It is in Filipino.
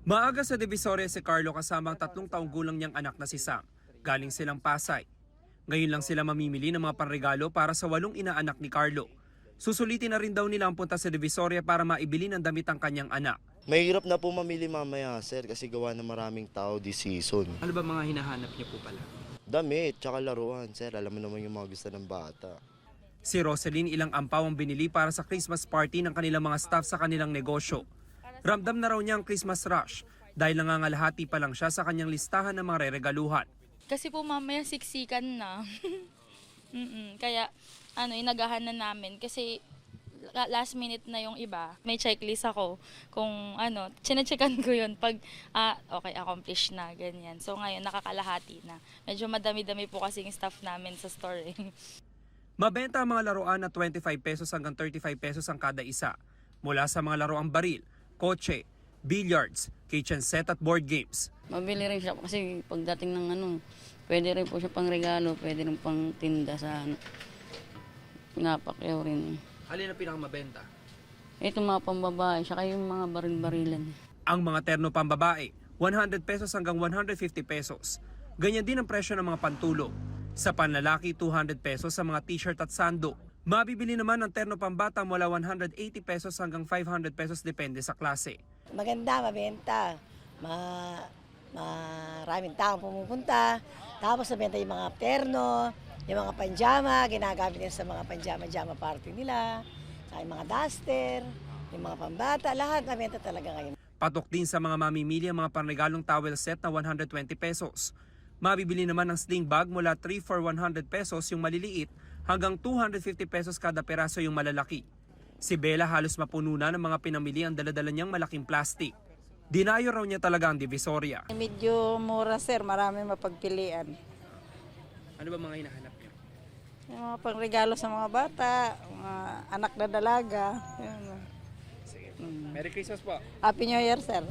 Maaga sa Divisoria si Carlo kasama ang 3 taong gulang niyang anak na si Sam. Galing silang Pasay. Ngayon lang sila mamimili ng mga panregalo para sa 8 inaanak ni Carlo. Susulitin na rin daw nila ang punta sa Divisoria para maibili ng damit ang kanyang anak. Mahirap na po mamili mamaya, sir, kasi gawa na maraming tao this season. Ano ba mga hinahanap niyo po pala? Damit, tsaka laruan, sir. Alam mo naman yung mga gusto ng bata. Si Roselyn ilang ampaw ang binili para sa Christmas party ng kanilang mga staff sa kanilang negosyo. Ramdam na raw niya ang Christmas rush dahil nangangalahati pa lang siya sa kanyang listahan ng mga reregaluhan. Kasi po mamaya siksikan na. Kaya inagahan na namin kasi last minute na yung iba. May checklist ako kung chine-checkan ko yun pag okay, accomplished na, ganyan. So ngayon nakakalahati na. Medyo madami-dami po kasing staff namin sa store. Mabenta ang mga laruan na 25 pesos hanggang 35 pesos ang kada isa. Mula sa mga laruang baril, kotse, billiards, kitchen set at board games. Mabili rin siya kasi pagdating ng pwede rin po siya pang regalo, pwede rin pang tinda sa pinapakyaw rin. Alin ang pinakamabenta? Ito mga pambabae, saka yung mga baril-barilan. Ang mga terno pambabae, 100 pesos hanggang 150 pesos. Ganyan din ang presyo ng mga pantulo. Sa panlalaki, 200 pesos sa mga t-shirt at sando. Mabibili naman ang terno pambata mula 180 pesos hanggang 500 pesos depende sa klase. Maganda, mabenta. Maraming taong pumupunta. Tapos nabenta yung mga terno, yung mga panjama, ginagamit nila sa mga panjama party nila. Saka yung mga duster, yung mga pambata, lahat nabenta talaga ngayon. Patok din sa mga mamimili ang mga panregalong towel set na 120 pesos. Mabibili naman ng sling bag mula 3 for 100 pesos yung maliliit hanggang 250 pesos kada peraso yung malalaki. Si Bella halos mapuno na ng mga pinamili ang daladala niyang malaking plastic. Dinayo raw niya talaga ang Divisoria. Medyo mura, sir, marami mapagpilian. Ano ba mga hinahanap niyo? Yung mga pangregalo sa mga bata, mga anak na dalaga. Yun. Sige. Merry Christmas po. Happy New Year, sir.